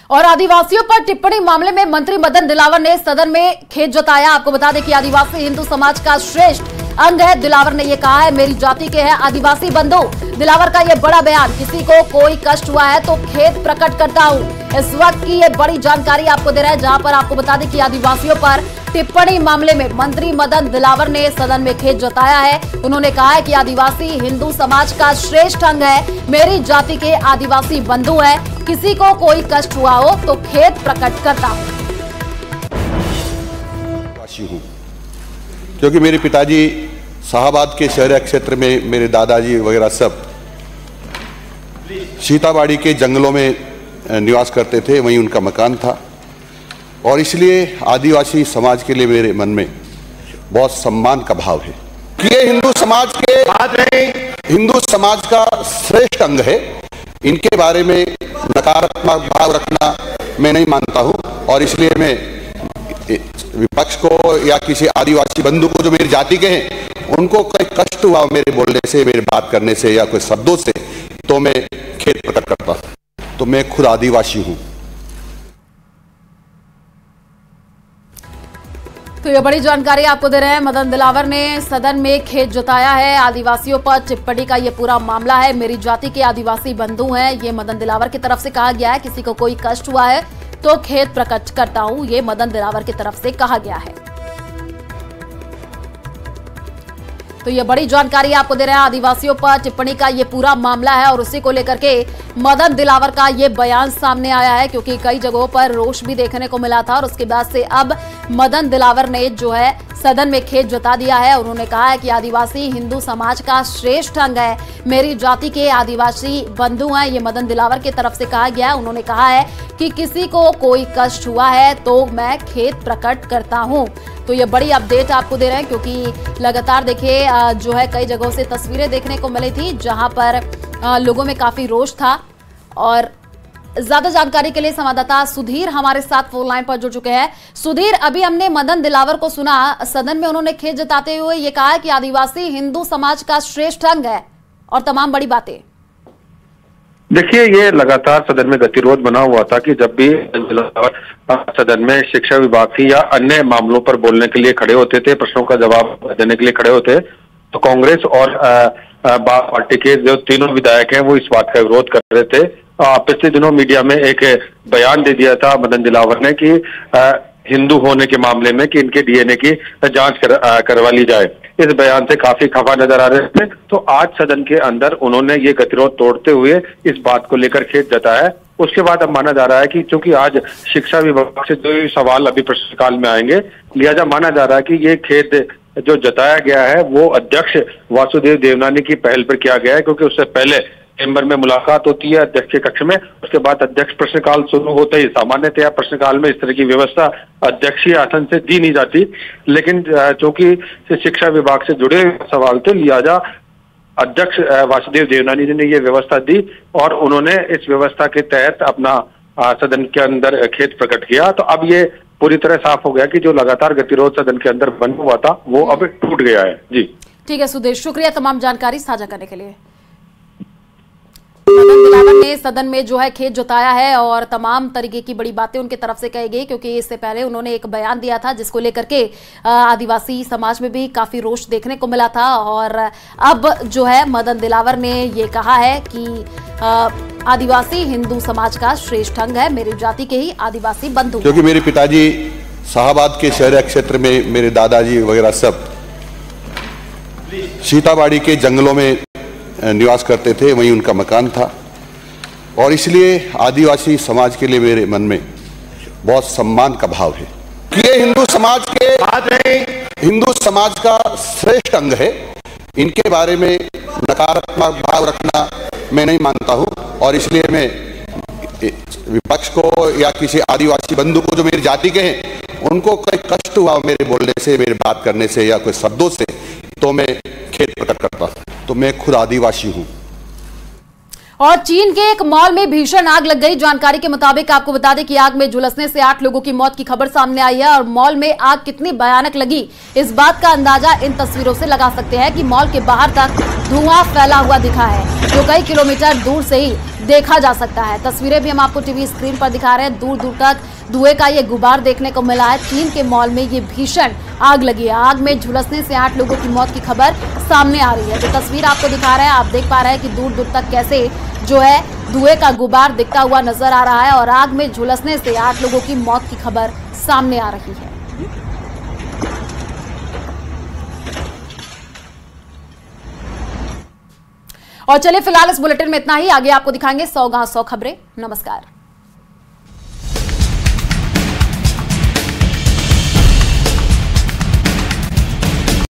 और आदिवासियों पर टिप्पणी मामले में मंत्री मदन दिलावर ने सदन में खेद जताया। आपको बता दें कि आदिवासी हिंदू समाज का श्रेष्ठ अंग है। दिलावर ने यह कहा है, मेरी जाति के हैं आदिवासी बंधु। दिलावर का यह बड़ा बयान, किसी को कोई कष्ट हुआ है तो खेद प्रकट करता हूं। इस वक्त की ये बड़ी जानकारी आपको दे रहे हैं, जहां पर आपको बता दें कि आदिवासियों पर टिप्पणी मामले में मंत्री मदन दिलावर ने सदन में खेद जताया है। उन्होंने कहा है कि आदिवासी हिंदू समाज का श्रेष्ठ अंग है, मेरी जाति के आदिवासी बंधु है, किसी को कोई कष्ट हुआ हो तो खेद प्रकट करता हूं। क्योंकि मेरे पिताजी शाहबाद के शहरी क्षेत्र में, मेरे दादाजी वगैरह सब सीताबाड़ी के जंगलों में निवास करते थे, वहीं उनका मकान था। और इसलिए आदिवासी समाज के लिए मेरे मन में बहुत सम्मान का भाव है। ये हिंदू समाज का श्रेष्ठ अंग है। इनके बारे में नकारात्मक भाव रखना मैं नहीं मानता हूं। और इसलिए मैं विपक्ष को या किसी आदिवासी बंधु को जो मेरी जाति के हैं, उनको कोई कष्ट हुआ मेरे बोलने से, मेरे बात करने से या कोई शब्दों से, तो मैं खेद प्रकट करता हूं। तो मैं खुद आदिवासी हूं। तो ये बड़ी जानकारी आपको दे रहे हैं, मदन दिलावर ने सदन में खेद जताया है। आदिवासियों पर टिप्पणी का ये पूरा मामला है, मेरी जाति के आदिवासी बंधु हैं, ये मदन दिलावर की तरफ से कहा गया है। किसी को कोई कष्ट हुआ है तो खेद प्रकट करता हूं, ये मदन दिलावर की तरफ से कहा गया है। तो ये बड़ी जानकारी आपको दे रहे हैं, आदिवासियों पर टिप्पणी का ये पूरा मामला है और उसी को लेकर के मदन दिलावर का ये बयान सामने आया है, क्योंकि कई जगहों पर रोष भी देखने को मिला था। और उसके बाद से अब मदन दिलावर ने जो है सदन में खेद जता दिया है। उन्होंने कहा है कि आदिवासी हिंदू समाज का श्रेष्ठ अंग है, मेरी जाति के आदिवासी बंधु हैं, ये मदन दिलावर की तरफ से कहा गया है। उन्होंने कहा है कि किसी को कोई कष्ट हुआ है तो मैं खेद प्रकट करता हूं। तो ये बड़ी अपडेट आपको दे रहे हैं, क्योंकि लगातार देखिए जो है कई जगहों से तस्वीरें देखने को मिली थी, जहां पर लोगों में काफी रोष था। और ज्यादा जानकारी के लिए संवाददाता सुधीर हमारे साथ फोन लाइन पर जुड़ चुके हैं। सुधीर, अभी हमने मदन दिलावर को सुना, सदन में उन्होंने खेद जताते हुए ये कहा है कि आदिवासी हिंदू समाज का श्रेष्ठ अंग है और तमाम बड़ी बातें। देखिए, ये लगातार सदन में गतिरोध बना हुआ था कि जब भी सदन में शिक्षा विभाग की या अन्य मामलों पर बोलने के लिए खड़े होते थे, प्रश्नों का जवाब देने के लिए खड़े होते, तो कांग्रेस और पार्टी के जो तीनों विधायक हैं वो इस बात का विरोध कर रहे थे। पिछले दिनों मीडिया में एक बयान दे दिया था मदन दिलावर ने कि हिंदू होने के मामले में कि इनके डीएनए की जांच करवा ली जाए। इस बयान से काफी खफा नजर आ रहे थे। तो आज सदन के अंदर उन्होंने ये गतिरोध तोड़ते हुए इस बात को लेकर खेद जताया है। उसके बाद अब माना जा रहा है कि चूंकि आज शिक्षा विभाग से जो सवाल अभी प्रश्नकाल में आएंगे, लिहाजा माना जा रहा है कि ये खेद जो जताया गया है वो अध्यक्ष वासुदेव देवनानी की पहल पर किया गया है, क्योंकि उससे पहले चैम्बर में मुलाकात होती है अध्यक्ष के कक्ष में, उसके बाद अध्यक्ष प्रश्नकाल शुरू होते ही सामान्यतया प्रश्नकाल में इस तरह की व्यवस्था अध्यक्षीय आसन से दी नहीं जाती, लेकिन चूंकि शिक्षा विभाग से जुड़े सवाल थे, लिहाजा अध्यक्ष वासुदेव देवनानी जी ने ये व्यवस्था दी और उन्होंने इस व्यवस्था के तहत अपना सदन के अंदर खेद प्रकट किया। तो अब ये पूरी तरह साफ हो गया कि जो लगातार गतिरोध सदन के अंदर बना हुआ था वो अब टूट गया है। जी ठीक है सुधीर, शुक्रिया तमाम जानकारी साझा करने के लिए। मदन दिलावर ने सदन में जो है खेद जताया है और तमाम तरीके की बड़ी बातें उनकी तरफ से कही गई, क्योंकि इससे पहले उन्होंने एक बयान दिया था जिसको लेकर के आदिवासी समाज में भी काफी रोष देखने को मिला था। और अब जो है मदन दिलावर ने ये कहा है कि आदिवासी हिंदू समाज का श्रेष्ठ अंग है, मेरी जाति के ही आदिवासी बंधु। क्योंकि मेरे पिताजी शाहबाद के शहरी क्षेत्र में, मेरे दादाजी वगैरह सब सीताबाड़ी के जंगलों में निवास करते थे, वहीं उनका मकान था। और इसलिए आदिवासी समाज के लिए मेरे मन में बहुत सम्मान का भाव है। ये हिंदू समाज का श्रेष्ठ अंग है। इनके बारे में नकारात्मक भाव रखना मैं नहीं मानता हूं। और इसलिए मैं विपक्ष को या किसी आदिवासी बंधु को जो मेरी जाति के हैं, उनको कोई कष्ट हुआ मेरे बोलने से, मेरे बात करने से या कोई शब्दों से, तो मैं खेद प्रकट करता हूं। तो मैं खुद आदिवासी हूं। और चीन के एक मॉल में भीषण आग लग गई। जानकारी के मुताबिक आपको बता दें कि आग में झुलसने से 8 लोगों की मौत की खबर सामने आई है। और मॉल में आग कितनी भयानक लगी, इस बात का अंदाजा इन तस्वीरों से लगा सकते हैं कि मॉल के बाहर तक धुआं फैला हुआ दिखा है, जो कई किलोमीटर दूर से ही देखा जा सकता है। तस्वीरें भी हम आपको टीवी स्क्रीन पर दिखा रहे हैं। दूर दूर तक धुएं का ये गुबार देखने को मिला है। चीन के मॉल में ये भीषण आग लगी है। आग में झुलसने से 8 लोगों की मौत की खबर सामने आ रही है। जो तस्वीर आपको दिखा रहे हैं, आप देख पा रहे हैं कि दूर दूर तक कैसे जो है धुएं का गुबार दिखता हुआ नजर आ रहा है और आग में झुलसने से 8 लोगों की मौत की खबर सामने आ रही है। और चलिए फिलहाल इस बुलेटिन में इतना ही। आगे आपको दिखाएंगे 100 गांव 100 खबरें। नमस्कार।